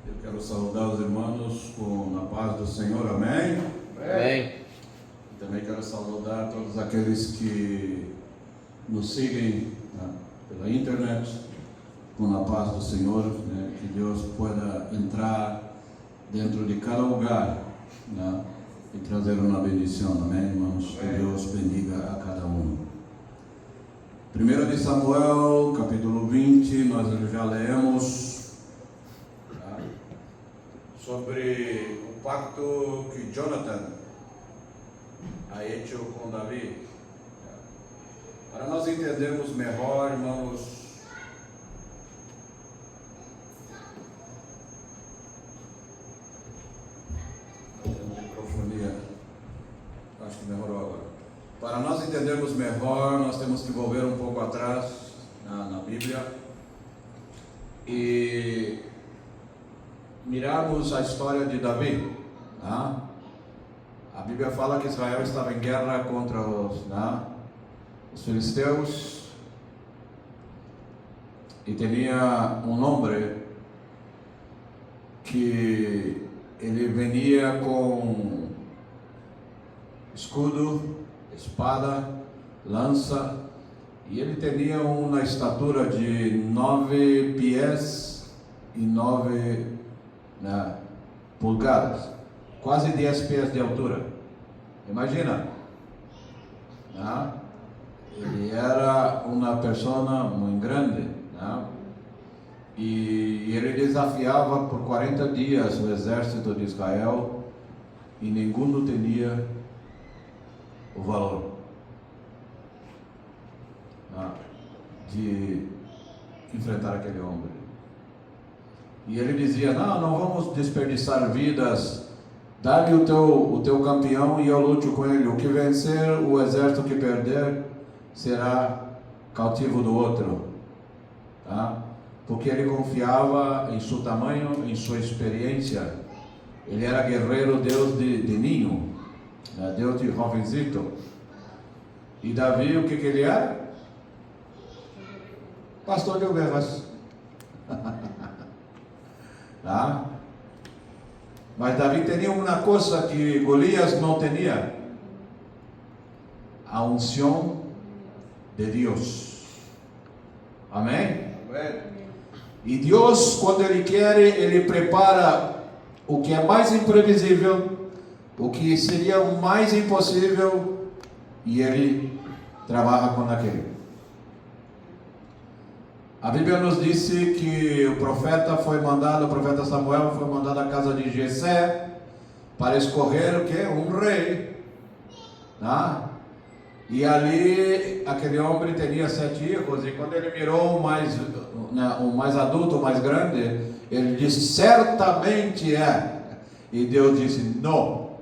Eu quero saudar os irmãos com a paz do Senhor, amém? Amém. Também quero saudar todos aqueles que nos seguem pela internet, com a paz do Senhor, que Deus pueda entrar dentro de cada lugar, e trazer uma bendição, amém, irmãos? Que Deus bendiga a cada um. 1 de Samuel, capítulo 20, nós já lemos sobre o pacto que Jonathan ha hecho com Davi. Para nós entendermos melhor, irmãos, microfonia, acho que melhorou agora. Para nós entendermos melhor, nós temos que volver um pouco atrás na Bíblia e mirarmos a história de Davi. A Bíblia fala que Israel estava em guerra contra os filisteus e tinha um homem que ele venia com escudo, espada, lança, e ele tinha uma estatura de 9 pés e 9 polegadas, quase 10 pés de altura. Imagina, ele era uma pessoa muito grande, e ele desafiava por 40 dias o exército de Israel e nenhum tinha o valor de enfrentar aquele homem. E ele dizia: não vamos desperdiçar vidas, dá-me o teu campeão e eu luto com ele. O que vencer, o exército que perder, será cativo do outro. Porque ele confiava em seu tamanho, em sua experiência. Ele era guerreiro, Deus de ninho, Deus de jovenzito. E Davi, o que ele era? Pastor de ovelhas. Mas Davi tinha uma coisa que Golias não tinha: a unção de Deus. Amém? Amém. E Deus, quando Ele quer, Ele prepara o que é mais imprevisível, o que seria o mais impossível, e Ele trabalha com aquele. A Bíblia nos disse que o profeta Samuel foi mandado à casa de Jessé para escolher o que? Um rei. E ali aquele homem tinha 7 filhos, e quando ele mirou o mais adulto, o mais grande, ele disse: certamente é. E Deus disse: não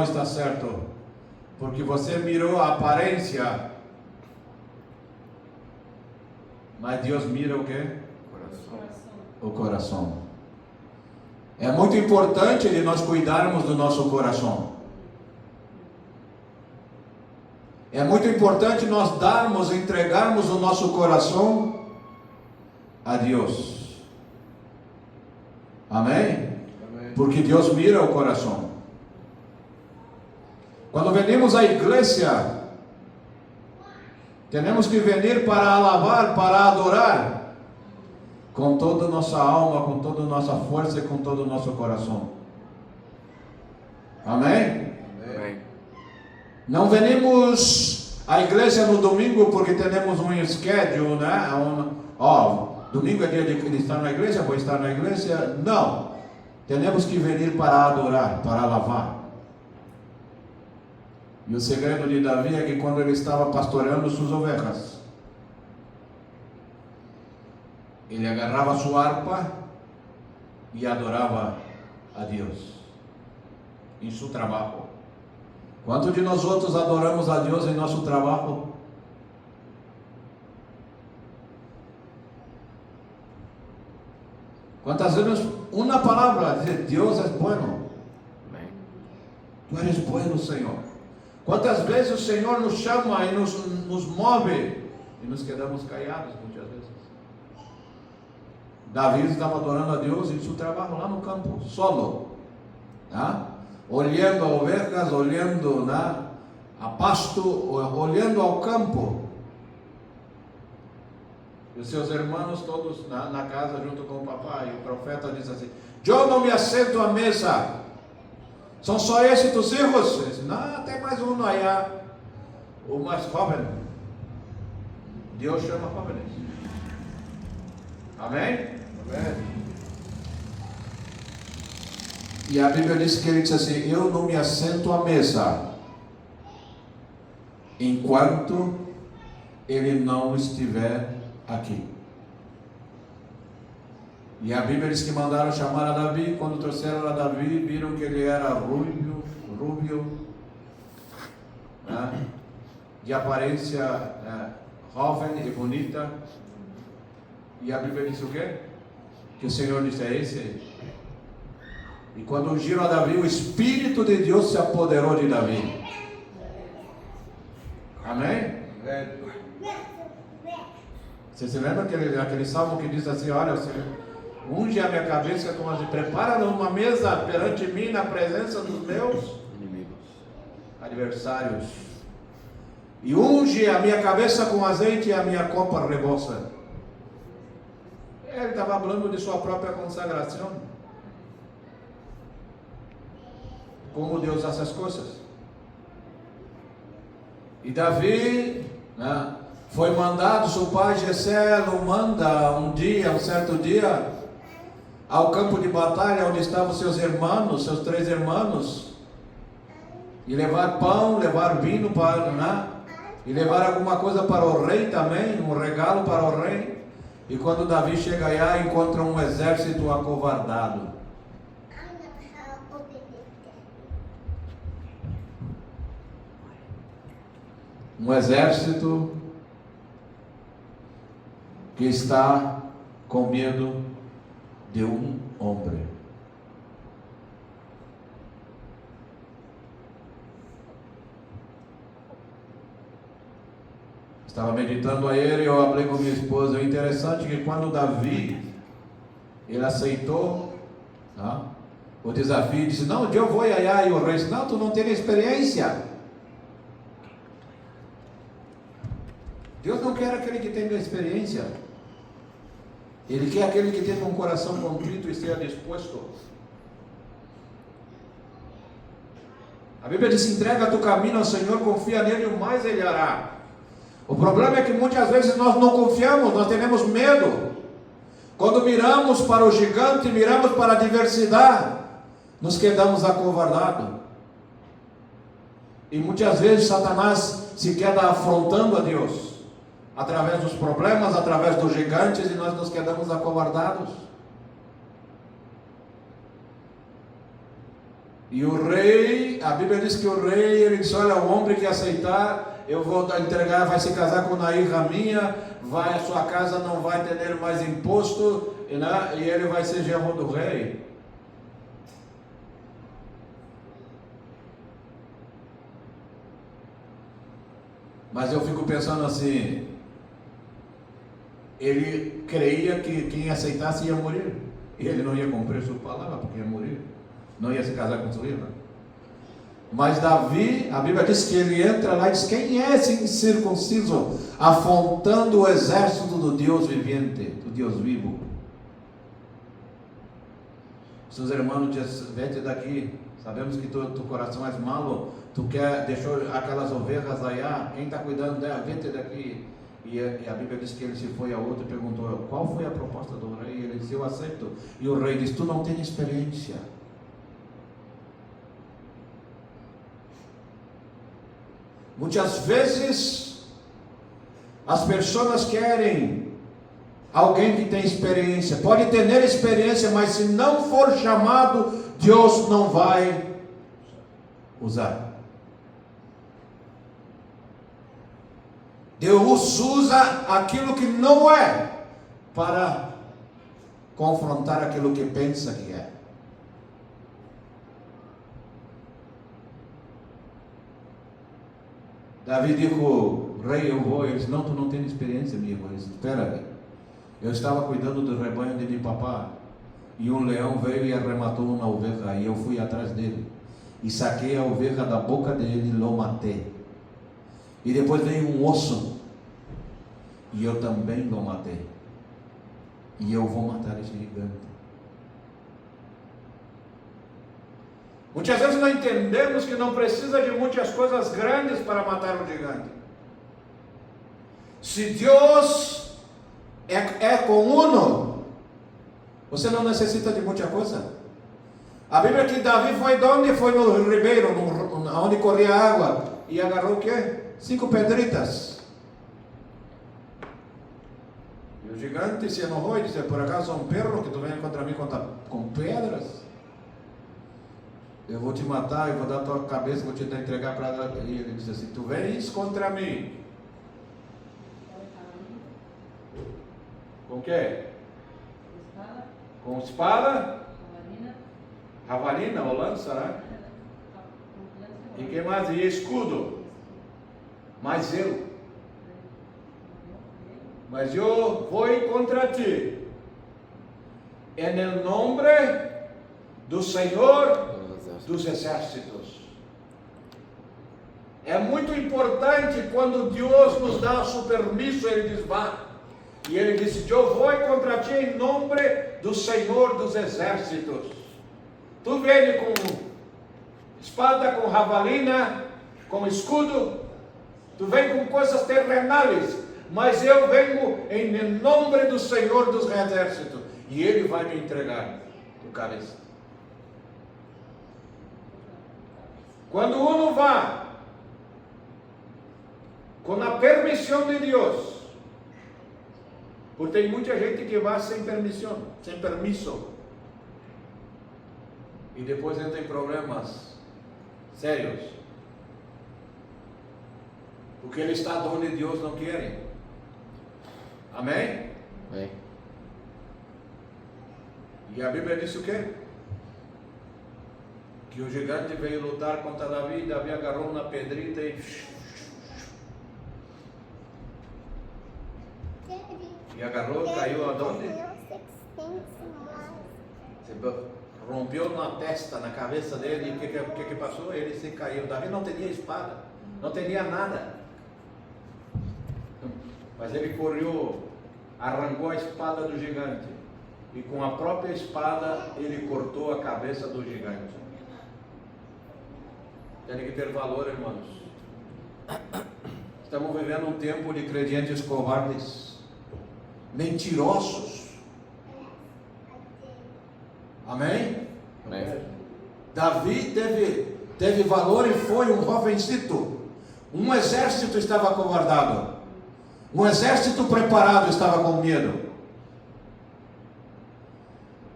está certo, porque você mirou a aparência, mas Deus mira o quê? O coração. É muito importante de nós cuidarmos do nosso coração. É muito importante nós entregarmos o nosso coração a Deus. Amém? Amém. Porque Deus mira o coração. Quando venimos à igreja, temos que vir para alabar, para adorar, com toda a nossa alma, com toda a nossa força e com todo o nosso coração. Amém? Amém. Não venimos à igreja no domingo porque temos um schedule, domingo é dia de estar na igreja, vou estar na igreja. Não, temos que vir para adorar, para alabar. E o segredo de Davi é que quando ele estava pastoreando suas ovelhas, ele agarrava sua harpa e adorava a Deus em seu trabalho. Quanto de nós outros adoramos a Deus em nosso trabalho? Quantas vezes uma palavra dizer: Deus é bueno. Amém. Tu eres bueno, Senhor. Quantas vezes o Senhor nos chama e nos move e nos quedamos callados muitas vezes. Davi estava adorando a Deus em seu trabalho lá no campo, solo, né? Olhando a ovelhas, olhando, né, a pasto, olhando ao campo. E os seus irmãos todos na casa junto com o papai. E o profeta diz assim: eu não me assento à mesa. São só esses tus filhos? Ele disse: não, tem mais um aí, o mais jovem. Deus chama jóvenes. Amém? Amém. E a Bíblia diz que ele disse assim: eu não me assento à mesa enquanto ele não estiver aqui. E a Bíblia diz que mandaram chamar a Davi. Quando trouxeram a Davi, viram que ele era rubio, né, de aparência jovem e bonita. E a Bíblia diz o quê? Que o Senhor disse: é esse aí. E quando ungiram a Davi, o Espírito de Deus se apoderou de Davi. Amém? Amém. Você se lembra aquele salmo que diz assim: olha, Senhor, unge a minha cabeça com as... prepara uma mesa perante mim na presença dos meus Inimigos. adversários. E unge a minha cabeça com azeite e a minha copa rebosa. Ele estava falando de sua própria consagração. Como Deus faz essas coisas. E Davi, né, foi mandado, seu pai Jessé o manda um certo dia, ao campo de batalha onde estavam seus irmãos, seus 3 irmãos, e levar pão, levar vinho para, né, e levar alguma coisa para o rei também, um regalo para o rei. E quando Davi chega lá, encontra um exército acovardado. Um exército que está com medo de um homem. Estava meditando a ele, eu falei com minha esposa. É interessante que quando Davi, ele aceitou, né, o desafio, disse: não, eu vou aí. E o rei disse: não, tu não tem experiência. Deus não quer aquele que tenha experiência. Ele quer aquele que tenha um coração contrito e esteja disposto. A Bíblia diz: entrega teu caminho ao Senhor, confia nele, o mais ele hará. O problema é que muitas vezes nós não confiamos, nós temos medo. Quando miramos para o gigante, miramos para a adversidade, nos quedamos acovardados. E muitas vezes Satanás se queda afrontando a Deus, através dos problemas, através dos gigantes, e nós nos quedamos acovardados. E o rei, a Bíblia diz que o rei, ele disse: olha, o homem que aceitar, eu vou entregar, vai se casar com Nair minha, a sua casa não vai ter mais imposto, né? E ele vai ser genro do rei. Mas eu fico pensando assim, ele creia que quem aceitasse ia morrer, e ele não ia cumprir sua palavra, porque ia morrer, não ia se casar com sua irmã. Mas Davi, a Bíblia diz que ele entra lá e diz: quem é esse incircunciso, afrontando o exército do Deus vivente, do Deus vivo? Seus irmãos dizem: vete daqui, sabemos que tu coração é malo, deixou aquelas ovelhas aí, quem está cuidando dela, vete daqui. E a Bíblia diz que ele se foi a outro e perguntou: qual foi a proposta do rei? Ele disse: eu aceito. E o rei disse: tu não tens experiência. Muitas vezes as pessoas querem alguém que tem experiência. Pode ter experiência, mas se não for chamado, Deus não vai usar. Deus usa aquilo que não é para confrontar aquilo que pensa que é. Davi disse: rei, eu vou. Ele disse: não, tu não tens experiência, meu irmão. Ele disse: espera aí. Eu estava cuidando do rebanho de meu papá, e um leão veio e arrematou uma ovelha, e eu fui atrás dele, e saquei a ovelha da boca dele e o matei. E depois veio um osso, e eu também o matei. E eu vou matar esse gigante. Muitas vezes não entendemos que não precisa de muitas coisas grandes para matar um gigante. Se Deus é com uno, você não necessita de muita coisa. A Bíblia que Davi foi de onde? Foi no ribeiro, onde corria água, e agarrou o quê? 5 pedritas. E o gigante se enojou e disse: por acaso é um perro que tu vem contra mim com pedras? Eu vou te matar, eu vou dar a tua cabeça, vou te entregar para ela. E ele disse assim: tu vens contra mim. Com o quê? Com espada? Javelina ou lança, né? E que mais? E escudo. Mas eu vou contra ti. Em nome do Senhor dos exércitos. É muito importante quando Deus nos dá o permisso, Ele diz: vá. E Ele disse: eu vou contra ti em nome do Senhor dos exércitos. Tu vem com espada, com javelina, com escudo, tu vem com coisas terrenais, mas eu venho em nome do Senhor dos exércitos, e Ele vai me entregar o cabeça. Quando uno vai com a permissão de Deus, porque tem muita gente que vai sem permissão, sem permisso, e depois entra em problemas sérios, porque ele está onde Deus não quer. Amém? Amém. E a Bíblia diz o quê? Que o gigante veio lutar contra Davi, e Davi agarrou uma pedrita e agarrou, caiu aonde? Rompeu na testa, na cabeça dele. E o que passou? Ele se caiu. Davi não tinha espada, não tinha nada, mas ele correu, arrancou a espada do gigante, e com a própria espada ele cortou a cabeça do gigante. Tem que ter valor, irmãos. Estamos vivendo um tempo de crentes covardes, mentirosos. Amém? Amém. Davi teve valor e foi um jovencito. Um exército estava acovardado. Um exército preparado estava com medo.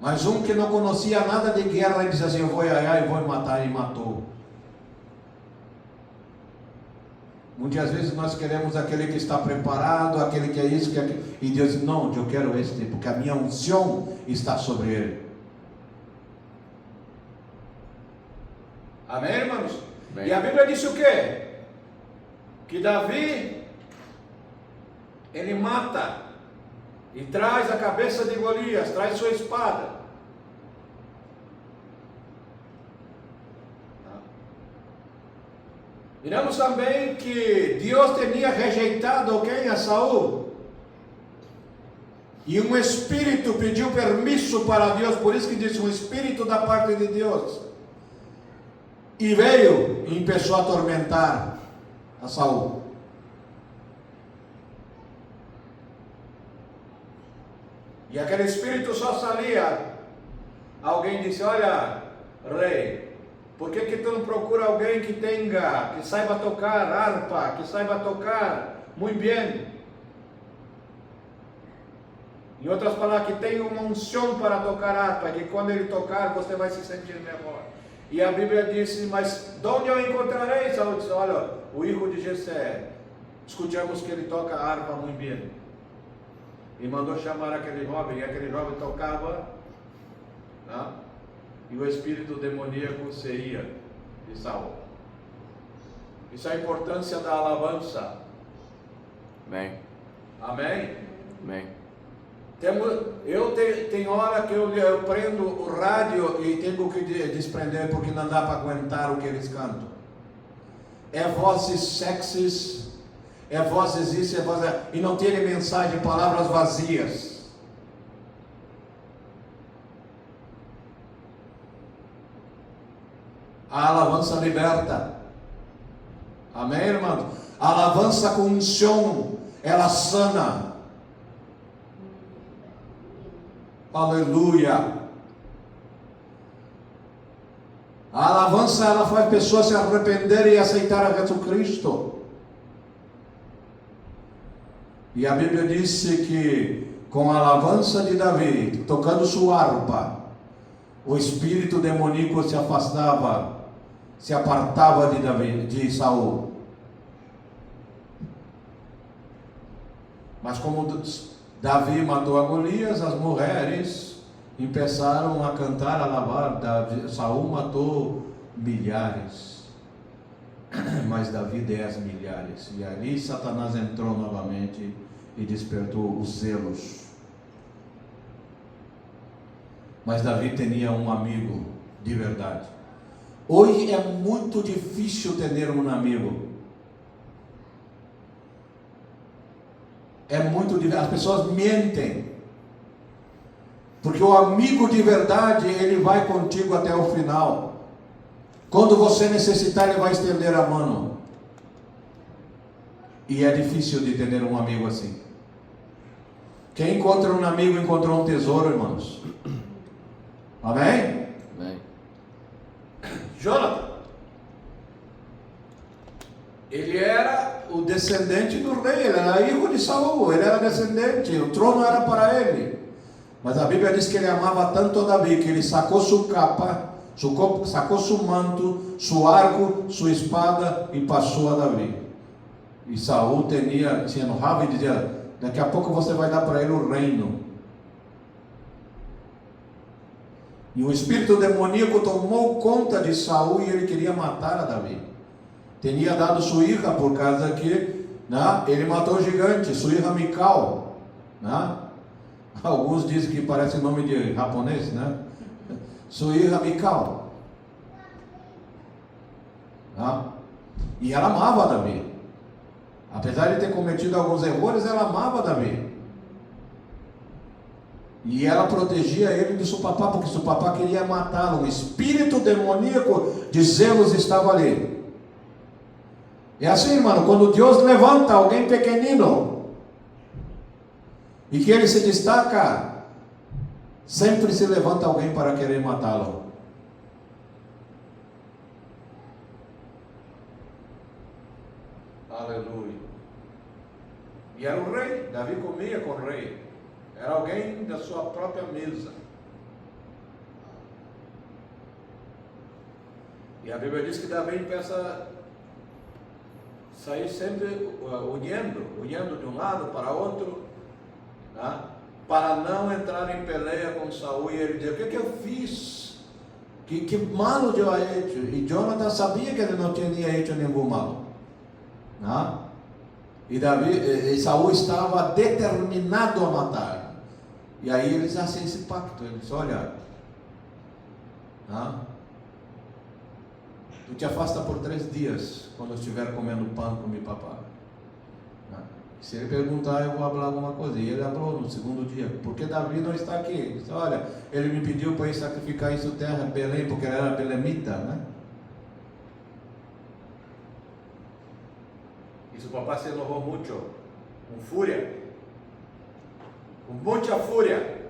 Mas um que não conhecia nada de guerra, ele disse assim: eu vou matar, e matou. Muitas vezes nós queremos aquele que está preparado, aquele que é isso, que é aquilo. E Deus diz: não, eu quero este, porque a minha unção está sobre ele. Amém, irmãos? Amém. E a Bíblia diz o quê? Que Davi, ele mata e traz a cabeça de Golias, traz sua espada. Miramos também que Deus tinha rejeitado quem? A Saul. E um espírito pediu permisso para Deus, por isso que diz um espírito da parte de Deus. E veio e começou a atormentar a Saul. E aquele espírito só saía. Alguém disse: olha, rei, por que tu não procura alguém que saiba tocar harpa, que saiba tocar muito bem? Em outras palavras, que tenha uma unção para tocar harpa, que quando ele tocar você vai se sentir melhor. E a Bíblia disse: mas de onde eu encontrarei? Saul disse: olha, o filho de Jessé, escutamos que ele toca harpa muito bem. E mandou chamar aquele jovem, e aquele jovem tocava, né? E o espírito demoníaco saía de Saul. Isso é a importância da alabança. Amém. Amém? Amém. Tem hora que eu prendo o rádio e tenho que desprender porque não dá para aguentar o que eles cantam. É vozes sexys, é vozes isso, é vozes... E não tem mensagem, palavras vazias. A alabança liberta. Amém, irmão? A alabança com unção, ela sana. Aleluia. A alabança, ela faz pessoas se arrependerem e aceitar a Jesus Cristo. E a Bíblia disse que com a alabança de Davi, tocando sua harpa, o espírito demoníaco se afastava, se apartava de Saul. Mas como Davi matou a Golias, as mulheres começaram a cantar, a alabar. Saul matou milhares, mas Davi 10 milhares. E ali Satanás entrou novamente e despertou os zelos. Mas Davi tinha um amigo de verdade. Hoje é muito difícil ter um amigo. É muito difícil. As pessoas mentem. Porque o amigo de verdade, ele vai contigo até o final. Quando você necessitar, ele vai estender a mão. E é difícil de ter um amigo assim. Quem encontra um amigo, encontrou um tesouro, irmãos. Amém? Amém. Jonathan, ele era o descendente do rei, ele era filho de Saul, ele era descendente, o trono era para ele. Mas a Bíblia diz que ele amava tanto a Davi, que ele sacou sua capa, sacou seu manto, seu arco, sua espada e passou a Davi. E Saul se enojava e dizia: daqui a pouco você vai dar para ele o reino. E o espírito demoníaco tomou conta de Saul e ele queria matar a Davi. Tinha dado sua filha por causa que ele matou o gigante, sua filha Mical. Alguns dizem que parece nome de japonês, Sua filha Mical. E ela amava Davi. Apesar de ter cometido alguns erros, ela amava Davi. E ela protegia ele de seu papá, porque seu papá queria matá-lo. O espírito demoníaco de zelos estava ali. É assim, mano, quando Deus levanta alguém pequenino e que ele se destaca, sempre se levanta alguém para querer matá-lo. Aleluia. E era o rei, Davi comia com o rei. Era alguém da sua própria mesa. E a Bíblia diz que Davi começa a sair sempre olhando de um lado para outro, para não entrar em peleia com Saul. E ele diz: o que eu fiz? Que mal eu hecho? E Jonathan sabia que ele não tinha hecho nenhum mal. E Saul estava determinado a matar. E aí eles fazem esse pacto. Eles: olha, tu te afasta por 3 dias, quando eu estiver comendo pão com meu papá. Se ele perguntar, eu vou falar alguma coisa. E ele falou no segundo dia: por que Davi não está aqui? Ele disse: olha, ele me pediu para ir sacrificar em sua terra, Belém, porque ele era belemita, E seu papá se enojou muito, com fúria. Com muita fúria,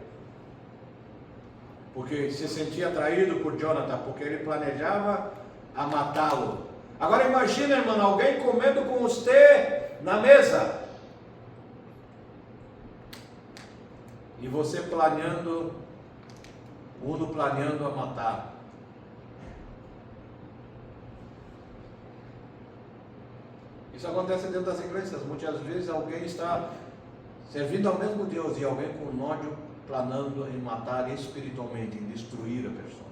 porque se sentia atraído por Jonathan, porque ele planejava a matá-lo. Agora imagina, irmão, alguém comendo com você na mesa, e você planeando a matar. Isso acontece dentro das igrejas. Muitas vezes alguém está servindo ao mesmo Deus e alguém com ódio planando em matar espiritualmente, em destruir a pessoa.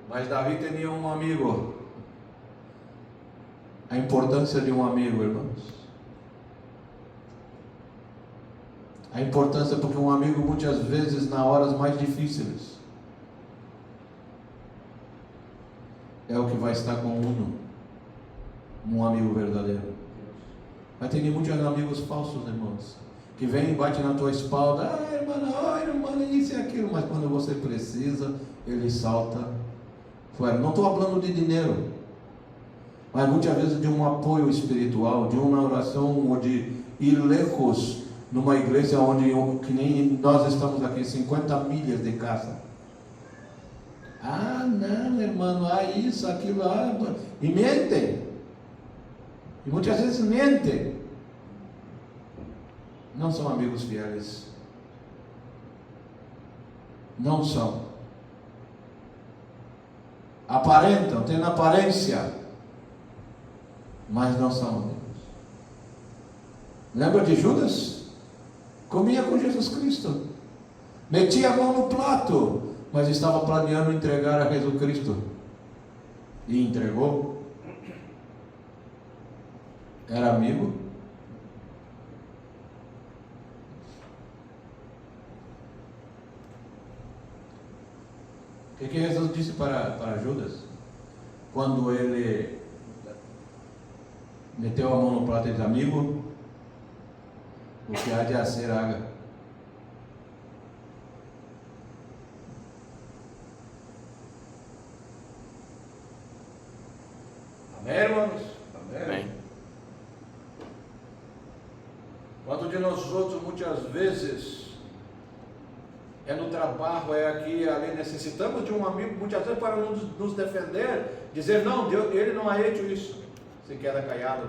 Mas Davi tinha um amigo a importância de um amigo, irmãos. A importância, porque um amigo muitas vezes nas horas mais difíceis é o que vai estar com um amigo verdadeiro. Vai ter muitos amigos falsos, irmãos, que vem e bate na tua espalda, irmã, isso e aquilo, mas quando você precisa, ele salta fora. Não estou falando de dinheiro, mas muitas vezes de um apoio espiritual, de uma oração, ou de ir lejos numa igreja onde, que nem nós estamos aqui, 50 milhas de casa. Não, irmão, isso, aquilo, e mentem. E muitas vezes mentem. Não são amigos fiéis. Não são. Aparentam, têm aparência, mas não são amigos. Lembra de Judas? Comia com Jesus Cristo. Metia a mão no prato, mas estava planeando entregar a Jesus Cristo. E entregou. Era amigo. O que Jesus disse para Judas? Quando ele meteu a mão no prato e disse: amigo, o que há de ser haga. Amém, irmãos? Amém. Quanto de nós outros, muitas vezes, é no trabalho, é aqui, ali, necessitamos de um amigo, muitas vezes para nos defender, dizer: não, Deus, ele não ha feito isso, se queda callado.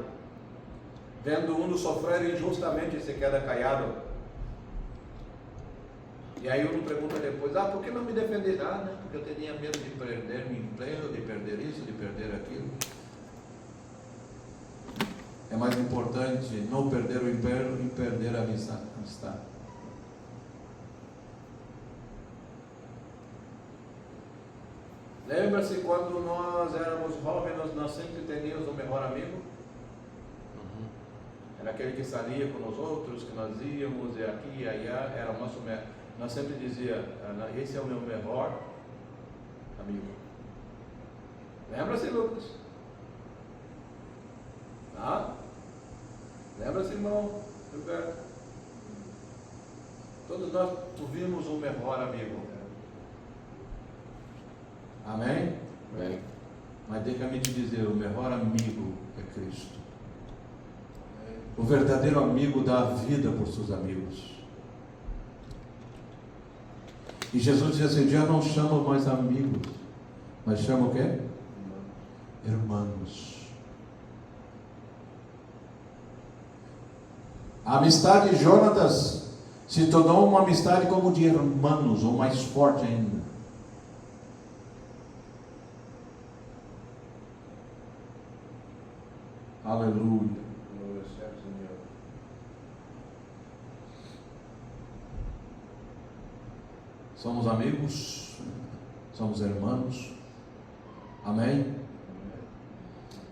Vendo um sofrer injustamente, se queda callado. E aí uno pergunta depois: por que não me defenderá? Né? Porque eu tinha medo de perder meu emprego, de perder isso, de perder aquilo. É mais importante não perder o emprego e perder a amistade. Lembra-se quando nós éramos jovens, nós sempre teníamos o melhor amigo? Era aquele que saía com os outros, que nós íamos, e aqui e allá, era o nosso melhor. Nós sempre dizia: esse é o meu melhor amigo. Lembra-se, Lucas? Lembra-se, irmão Gilberto? Todos nós tivemos um melhor amigo. Amém? Amém. Mas deixa-me te dizer, o melhor amigo é Cristo. O verdadeiro amigo dá a vida por seus amigos. E Jesus diz assim: já não chamo mais amigos, mas chama o quê? Irmãos. A amistade de Jonatas se tornou uma amistade como de irmãos, ou mais forte ainda. Aleluia. Somos amigos, somos irmãos. Amém?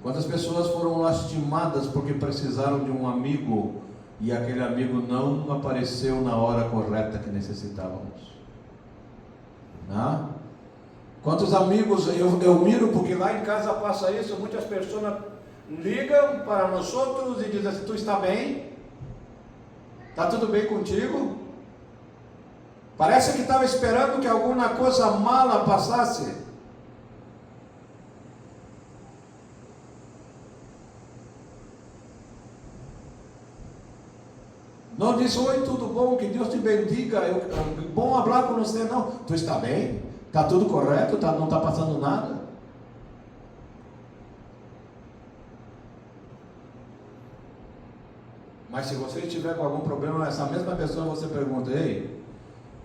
Quantas pessoas foram lastimadas porque precisaram de um amigo e aquele amigo não apareceu na hora correta que necessitávamos? Quantos amigos eu miro, porque lá em casa passa isso, muitas pessoas ligam para nós outros e dizem assim: tu está bem? Está tudo bem contigo? Parece que estava esperando que alguma coisa mala passasse. Não diz: oi, tudo bom, que Deus te bendiga, bom falar com você. Não, tu está bem? Está tudo correto? Não está passando nada? Mas se você estiver com algum problema, essa mesma pessoa você pergunta: ei,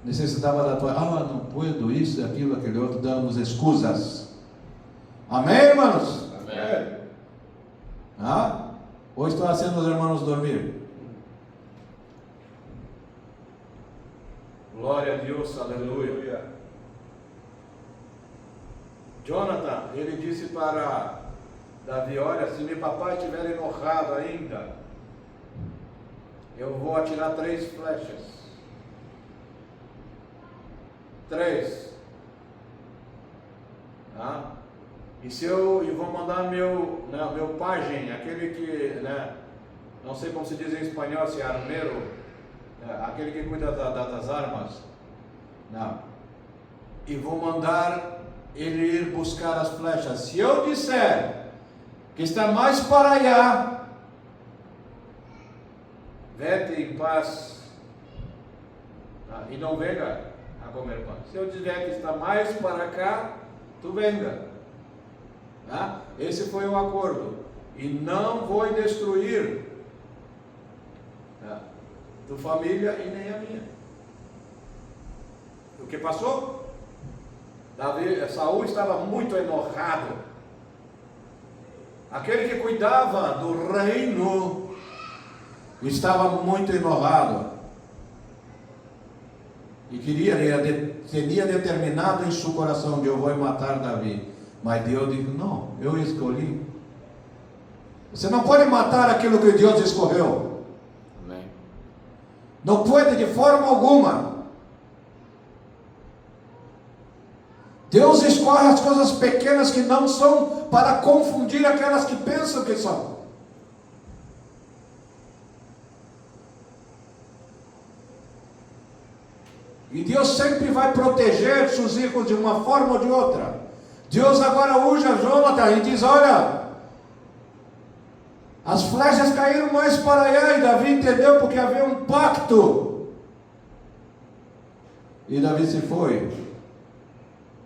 necessitava da tua... não puedo, isso, aquilo, aquele outro, dando excusas. Amém, irmãos? Amém. Hoje estou fazendo os irmãos dormir. Glória a Deus, aleluia. Jonathan, ele disse para Davi, olha, se meu papai estiver enojado ainda, eu vou atirar 3 flechas. 3. Tá? E vou mandar meu pajem, aquele que, né, não sei como se diz em espanhol, se é armeiro, aquele que cuida das armas. Não. E vou mandar ele ir buscar as flechas. Se eu disser que está mais para allá, vete em paz, tá? E não venga a comer pão. Se eu disser que está mais para cá, tu venga. Tá? Esse foi o acordo. E não vou destruir, tá, tua família e nem a minha. O que passou? Saul estava muito enojado. Aquele que cuidava do reino estava muito enojado. E teria determinado em seu coração de eu vou matar Davi. Mas Deus disse, não, eu escolhi. Você não pode matar aquilo que Deus escolheu. Amém. Não pode de forma alguma. Deus escolhe as coisas pequenas que não são para confundir aquelas que pensam que são. E Deus sempre vai proteger seus filhos de uma forma ou de outra. Deus agora usa Jonathan e diz, olha, as flechas caíram mais para allá, e Davi entendeu porque havia um pacto. E Davi se foi.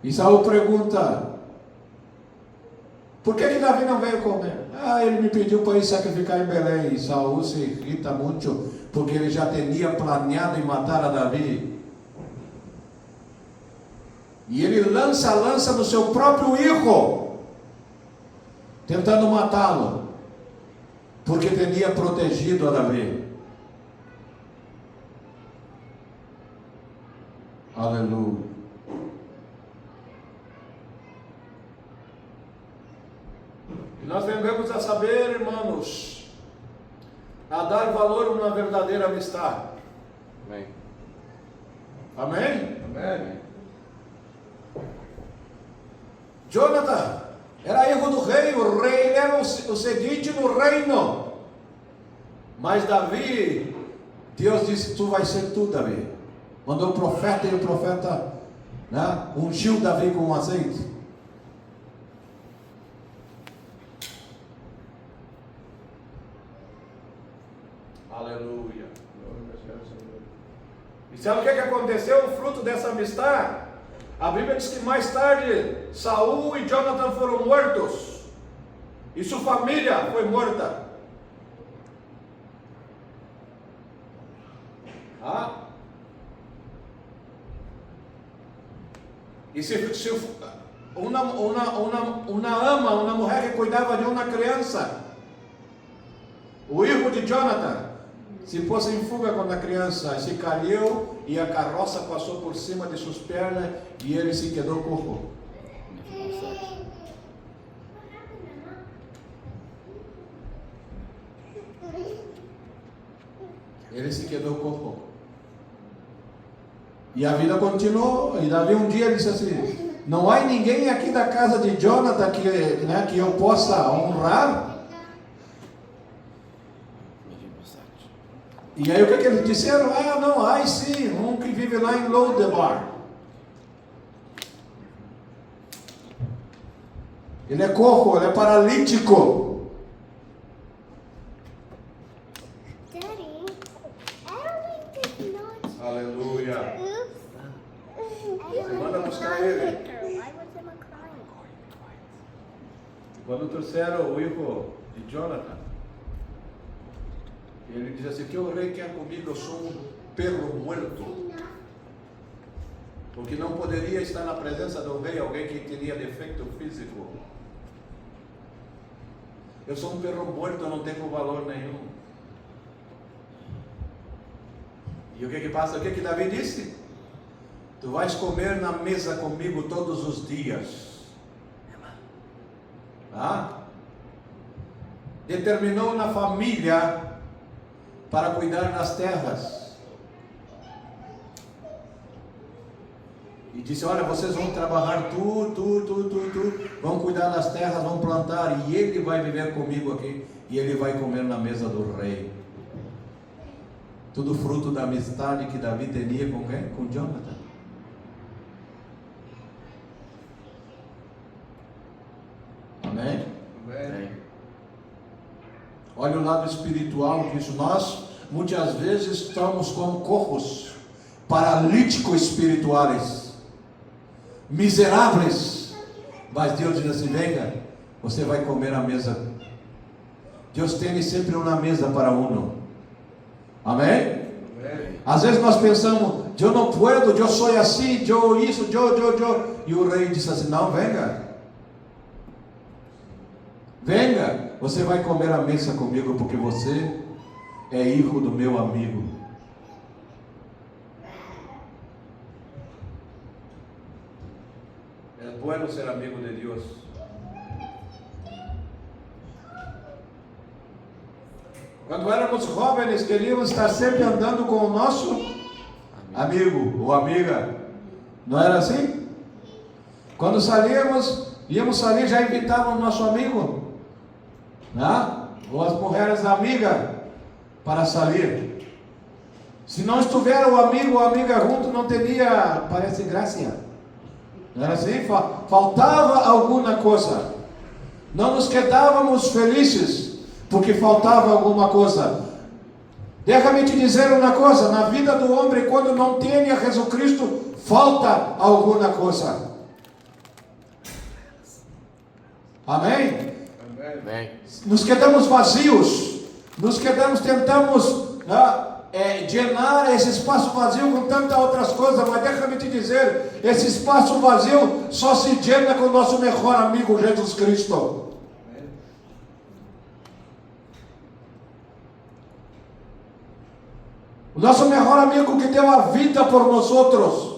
E Saul pergunta, por que Davi não veio comer? Ele me pediu para ir sacrificar em Belém. E Saul se irrita muito, porque ele já tinha planeado em matar a Davi. E ele lança a lança no seu próprio filho, tentando matá-lo, porque tinha protegido a Davi. Aleluia. E nós devemos a saber, irmãos, a dar valor a uma verdadeira amistade. Amém. Amém? Amém. Jonathan era filho do rei, o rei era o seguinte no reino. Mas Davi, Deus disse, tu vai ser tu, Davi. Mandou o profeta, e o profeta, né, ungiu Davi com azeite. Aleluia. E sabe o que aconteceu? O fruto dessa amistade? A Bíblia diz que mais tarde Saul e Jonathan foram mortos, e sua família foi morta. E se uma mulher que cuidava de uma criança, o filho de Jonathan, se pôs em fuga com a criança, se caiu e a carroça passou por cima de suas pernas e ele se quedou coxo. Ele se quedou coxo. E a vida continuou. E Davi um dia disse assim, não há ninguém aqui da casa de Jonathan que eu possa honrar? E aí o que eles disseram? Não, sim, um que vive lá em Lodebar. Ele é coxo, ele é paralítico. Daddy, I don't like this nut. Aleluia. Você manda buscar ele. Why was Emma crying? Quando trouxeram o filho de Jonathan, ele diz assim, que o rei quer comigo, eu sou um perro morto. Porque não poderia estar na presença do rei alguém que teria defeito físico. Eu sou um perro morto, eu não tenho valor nenhum. E o que passa? O que Davi disse? Tu vais comer na mesa comigo todos os dias. determinou na família para cuidar das terras. E disse: olha, vocês vão trabalhar vão cuidar das terras, vão plantar, e ele vai viver comigo aqui, e ele vai comer na mesa do rei. Tudo fruto da amizade que Davi tinha com quem? Com Jonathan. Amém? Amém. Olha o lado espiritual disso. Nós muitas vezes estamos como corpos paralíticos espirituais, miseráveis, mas Deus diz assim: venga, você vai comer a mesa. Deus tem sempre uma mesa para um. Amém? Amém. Às vezes nós pensamos: eu não puedo, eu sou assim, eu isso, eu. E o rei disse assim: não, venga. Venga, você vai comer a mesa comigo, porque você é filho do meu amigo. É bueno ser amigo de Deus. Quando éramos jovens, queríamos estar sempre andando com o nosso amigo ou amiga. Não era assim? Quando íamos sair, já invitávamos o nosso amigo, né? Ou as mulheres amigas para sair. Se não estiver o amigo ou a amiga junto, não teria, parece, graça. Não era assim? Faltava alguma coisa. Não nos quedávamos felizes porque faltava alguma coisa. Deixa-me te dizer uma coisa: na vida do homem, quando não tem Jesus Cristo, falta alguma coisa. Amém? Amém. Nos quedamos vazios, tentamos llenar esse espaço vazio com tantas outras coisas, mas deixa-me te dizer, esse espaço vazio só se llena com o nosso melhor amigo Jesus Cristo. O nosso melhor amigo que deu a vida por nós outros.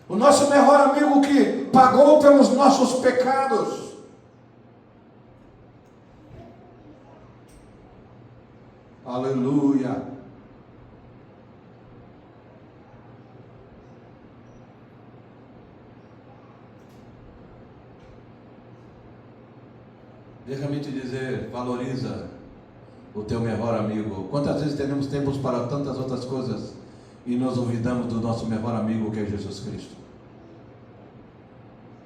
O nosso melhor amigo que pagou pelos nossos pecados. Aleluia. Deixa-me te dizer, valoriza o teu melhor amigo. Quantas vezes temos tempos para tantas outras coisas e nos olvidamos do nosso melhor amigo, que é Jesus Cristo.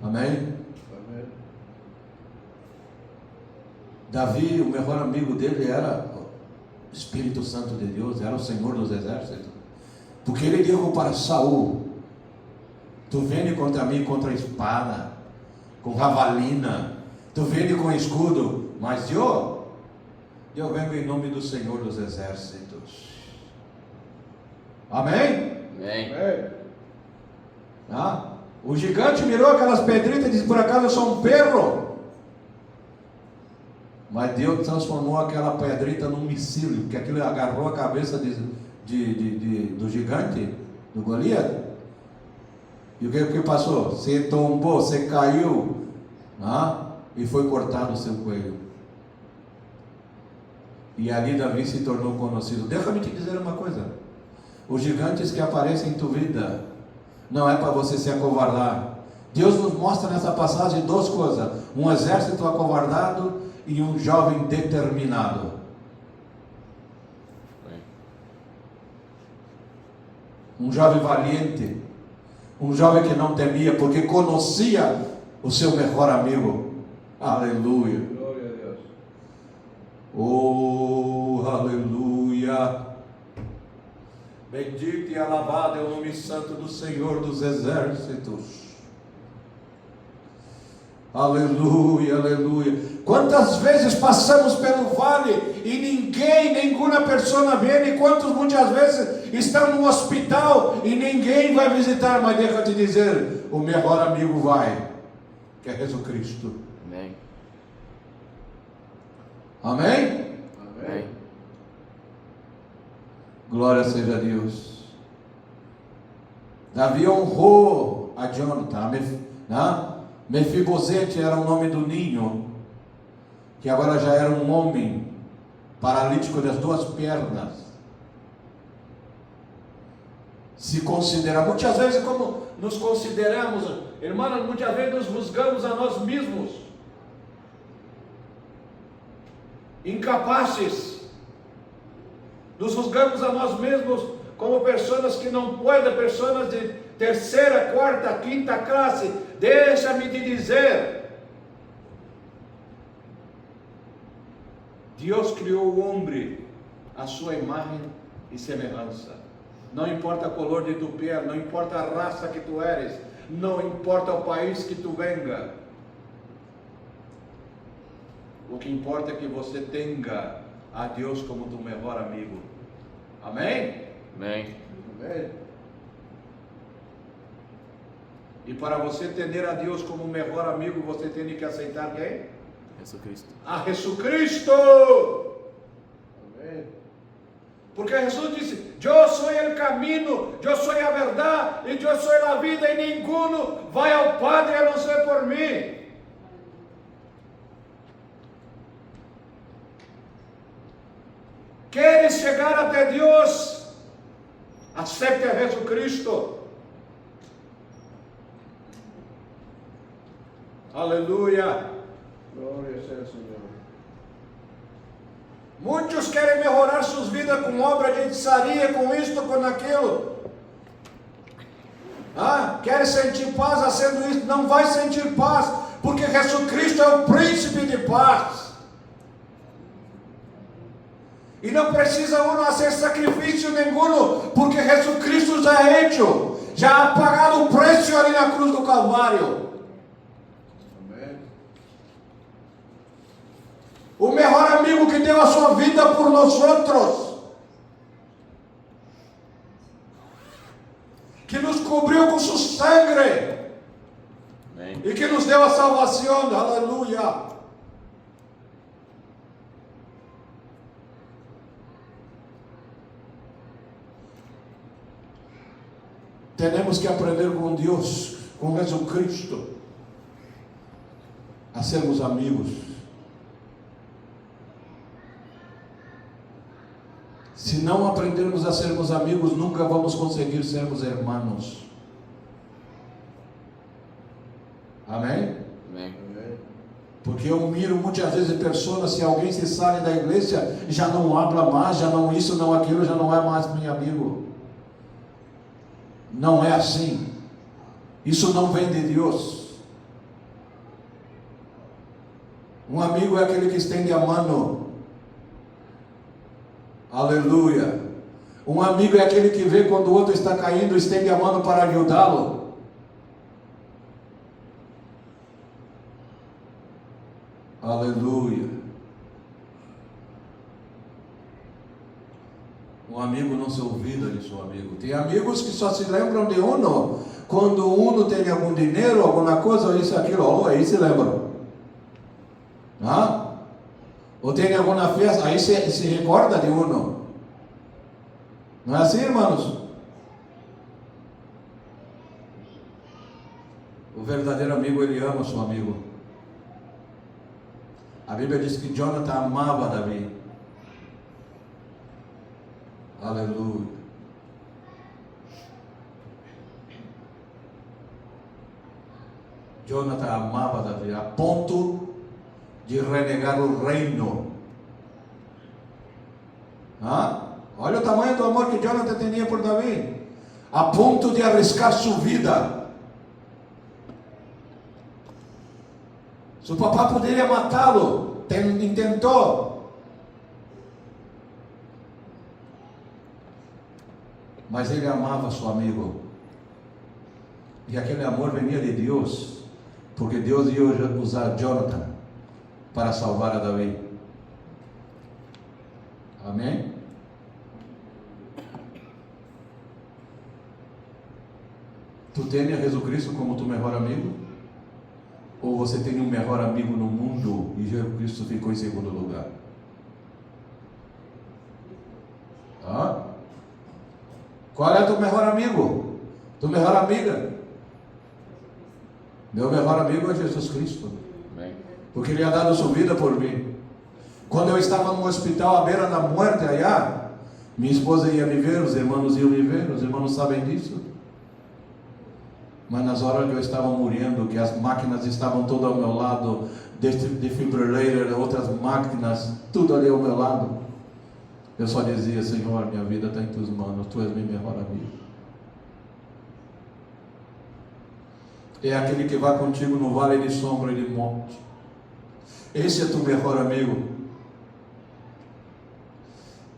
Amém? Amém. Davi, o melhor amigo dele era o Espírito Santo de Deus, era o Senhor dos Exércitos. Porque ele disse para Saul: tu vem contra mim contra a espada, com javelina, tu vem com escudo, mas eu venho em nome do Senhor dos Exércitos. Amém? Amém. O gigante mirou aquelas pedritas e disse: por acaso eu sou um perro? Mas Deus transformou aquela pedrita num míssil, porque aquilo agarrou a cabeça do gigante, do Golias. E o que passou? Você tombou, você caiu, e foi cortado o seu coelho. E ali Davi se tornou conhecido. Deixa-me te dizer uma coisa: os gigantes que aparecem em tua vida não é para você se acovardar. Deus nos mostra nessa passagem duas coisas: um exército acovardado e um jovem determinado. Um jovem valiente, um jovem que não temia, porque conhecia o seu melhor amigo. Aleluia. Glória a Deus. Oh, aleluia. Bendito e alabado é o nome santo do Senhor dos Exércitos. Aleluia, aleluia. Quantas vezes passamos pelo vale e nenhuma pessoa vem, e quantos muitas vezes estão no hospital e ninguém vai visitar, mas deixa eu te dizer, o melhor amigo vai, que é Jesus Cristo. Amém. Amém? Amém. Glória seja a Deus. Davi honrou a Jonathan, Mefibosete era o nome do ninho, que agora já era um homem paralítico das duas pernas, se considera, muitas vezes como nos consideramos, irmãos, muitas vezes nos buscamos a nós mesmos, incapazes, nos julgamos a nós mesmos como pessoas que não podem, pessoas de terceira, quarta, quinta classe. Deixa-me te dizer, Deus criou o homem à sua imagem e semelhança. Não importa o color de tu pele, não importa a raça que tu eres, não importa o país que tu venga. O que importa é que você tenha a Deus como tu melhor amigo. Amém? Amém. Amém. E para você ter a Deus como melhor amigo, você tem que aceitar quem? Jesus Cristo. A Jesus Cristo. Amém. Porque Jesus disse: Eu sou o caminho, eu sou a verdade e eu sou a vida, e ninguém vai ao Padre a não ser por mim. Queres chegar até Deus? Acepte a Jesus Cristo. Aleluia. Glória seja o Senhor. Muitos querem melhorar suas vidas com obra de hechiçaria, com isto, com aquilo. Querem sentir paz fazendo isso? Não vai sentir paz, porque Jesus Cristo é o príncipe de paz. E não precisa uno fazer sacrifício nenhum, porque Jesus Cristo já é hecho, já ha pagado o preço ali na cruz do Calvário. Amém. O melhor amigo que deu a sua vida por nós outros, que nos cobriu com seu sangue, Amém. e que nos deu a salvação. Aleluia. Temos que aprender com Deus, com Jesus Cristo, a sermos amigos. Se não aprendermos a sermos amigos, nunca vamos conseguir sermos irmãos. Amém? Amém. Amém. Porque eu miro muitas vezes pessoas, se alguém se sai da igreja, já não habla mais, já não isso, não aquilo, já não é mais meu amigo. Não é assim. Isso não vem de Deus. Um amigo é aquele que estende a mão. Aleluia. Um amigo é aquele que vê quando o outro está caindo, estende a mão para ajudá-lo. Aleluia. Um amigo não se olvida de seu amigo. Tem amigos que só se lembram de uno quando uno tem algum dinheiro, alguma coisa, isso, aquilo, aí se lembram. Ou tem alguma festa, aí se recorda de uno. Não é assim, irmãos? O verdadeiro amigo, ele ama seu amigo. A Bíblia diz que Jonathan amava Davi. Aleluia. Jonathan amava Davi a ponto de renegar o reino. Olha o tamanho do amor que Jonathan tinha por Davi, a ponto de arriscar sua vida. Seu papá poderia matá-lo, tentou. Mas ele amava seu amigo. E aquele amor venia de Deus, porque Deus ia usar Jonathan para salvar a Davi. Amém? Tu tens a Jesus Cristo como tu melhor amigo? Ou você tem um melhor amigo no mundo e Jesus Cristo ficou em segundo lugar? Qual é teu melhor amigo? Tua melhor amiga? Meu melhor amigo é Jesus Cristo. Amém. Porque Ele ha dado sua vida por mim. Quando eu estava no hospital à beira da morte allá, minha esposa ia me ver, os irmãos iam me ver, os irmãos sabem disso. Mas nas horas que eu estava morrendo, que as máquinas estavam todas ao meu lado, defibrillator, outras máquinas, tudo ali ao meu lado, eu só dizia: Senhor, minha vida está em tuas mãos, tu és meu melhor amigo. É aquele que vai contigo no vale de sombra e de morte. Esse é tu melhor amigo.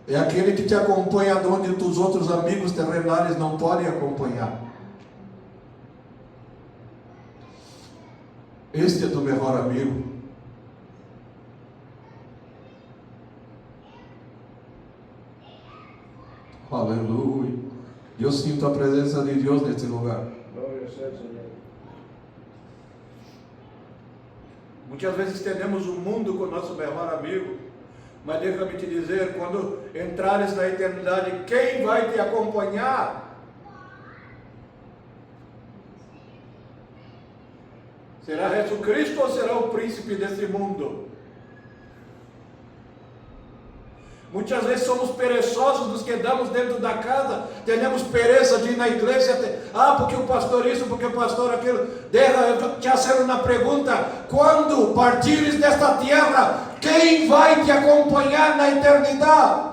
É aquele que te acompanha onde os outros amigos terrenais não podem acompanhar. Este é tu melhor amigo. Aleluia. Eu sinto a presença de Deus nesse lugar. Glória seja o Senhor. Muitas vezes temos o mundo com o nosso melhor amigo, mas deixa-me te dizer, quando entrares na eternidade, quem vai te acompanhar? Será Jesus Cristo ou será o príncipe desse mundo? Muitas vezes somos perezosos, nos quedamos dentro da casa, temos pereza de ir na igreja, porque o pastor isso, porque o pastor aquilo. Eu te faço uma pergunta: quando partires desta terra, quem vai te acompanhar na eternidade?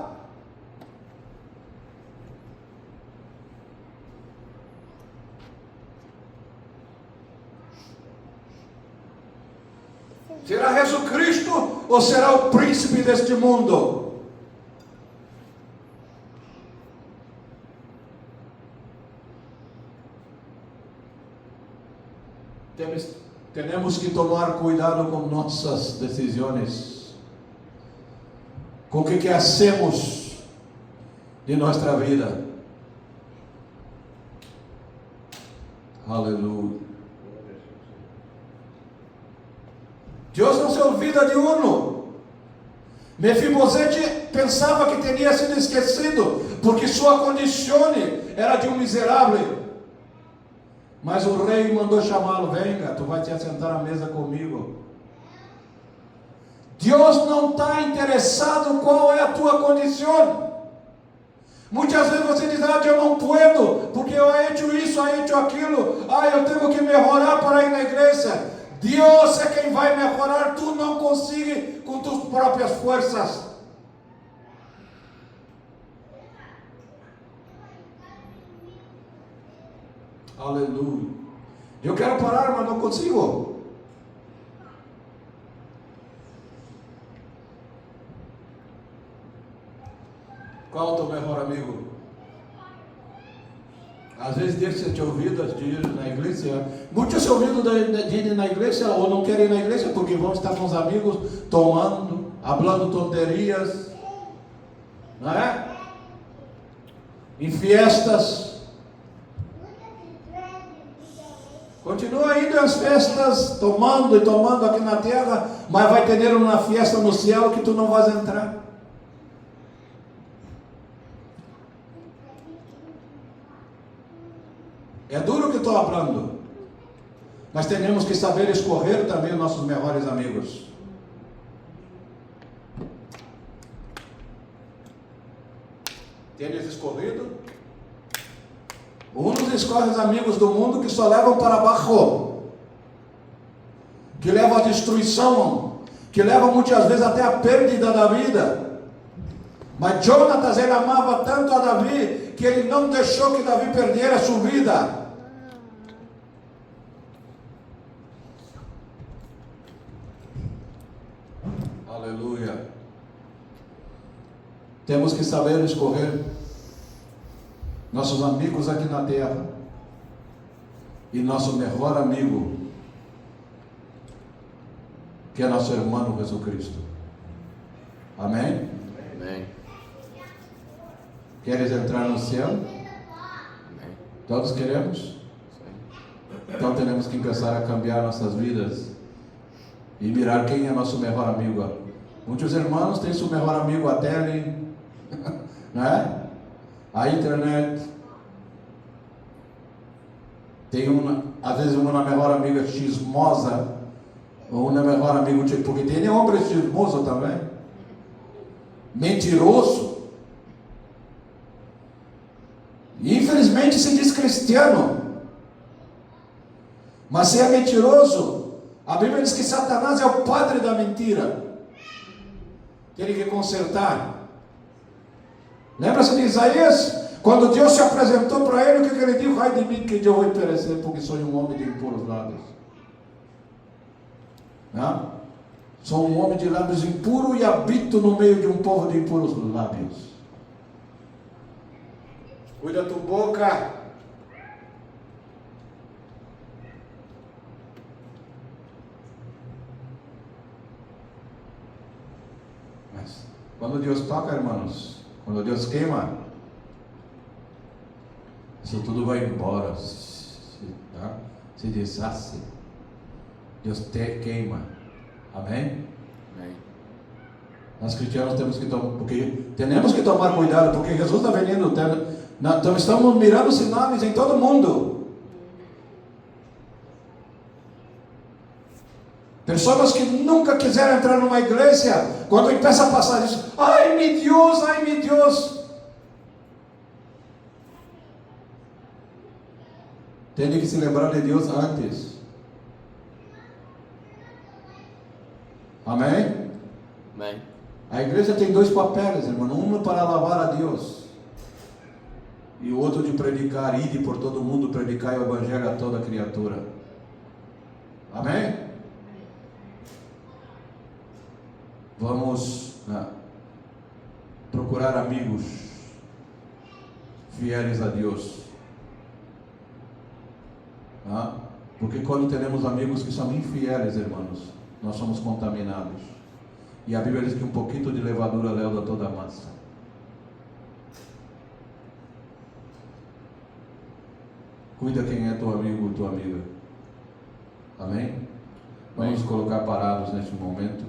Será Jesus Cristo ou será o príncipe deste mundo? Temos que tomar cuidado com nossas decisões, com o que hacemos de nossa vida. Aleluia. Deus não se olvida de uno. Mefibosete pensava que teria sido esquecido, porque sua condição era de um miserável. Mas o rei mandou chamá-lo: venga, tu vai te assentar à mesa comigo. Deus não está interessado qual é a tua condição. Muitas vezes você diz: eu não puedo, porque eu hecho isso, eu hecho aquilo, eu tenho que melhorar para ir na igreja. Deus é quem vai melhorar, tu não consegues com tuas próprias forças. Aleluia. Eu quero parar, mas não consigo. Qual é o teu melhor amigo? Às vezes deixa-te ouvido de ir na igreja. Muitos se ouviram de ir na igreja ou não querem ir na igreja porque vão estar com os amigos tomando, falando tonterias, não é? Em festas. Continua indo às festas, tomando e tomando aqui na terra, mas vai ter uma festa no céu que tu não vais entrar. É duro que estou falando, mas temos que saber escolher também os nossos melhores amigos. Tens escolhido? Uns escolhem os amigos do mundo que só levam para baixo, que levam à destruição, que levam muitas vezes até a perda da vida. Mas Jonatas, ele amava tanto a Davi, que ele não deixou que Davi perdesse a sua vida. Aleluia. Temos que saber escolher nossos amigos aqui na terra e nosso melhor amigo, que é nosso irmão Jesus Cristo. Amém? Amém. Queres entrar no céu? Amém. Todos queremos? Então temos que começar a cambiar nossas vidas e mirar quem é nosso melhor amigo. Muitos irmãos têm seu melhor amigo a tele, não é? A internet. Tem às vezes uma melhor amiga chismosa, ou uma melhor amigo, porque tem homens chismosos também. mentiroso. Infelizmente se diz cristiano, mas se é mentiroso, a Bíblia diz que Satanás é o padre da mentira. Tem que consertar. Lembra-se de Isaías? Quando Deus se apresentou para ele, o que ele disse? Ai de mim que eu vou perecer, porque sou um homem de impuros lábios. Não? Sou um homem de lábios impuros e habito no meio de um povo de impuros lábios. Cuida tua boca. Mas quando Deus toca, irmãos, quando Deus queima, isso tudo vai embora, tá? Se deshace. Deus te queima. Amém? Amém. Nós cristianos temos que tomar cuidado, porque Jesus está vendo. Então estamos mirando sinais em todo mundo. Pessoas que nunca quiseram entrar numa igreja, quando começa a passar isso, ai meu Deus, ai meu Deus. Tem que se lembrar de Deus antes. Amém? Amém. A igreja tem dois papéis, irmão. Um para alabar a Deus e o outro de predicar, ir por todo mundo, predicar o evangelho a toda criatura. Amém? Vamos procurar amigos fiéis a Deus. Porque quando temos amigos que são infiéis, irmãos, nós somos contaminados. E a Bíblia diz que um pouquinho de levadura leva toda a massa. Cuida quem é teu amigo ou tua amiga. Amém? Vamos colocar parados neste momento.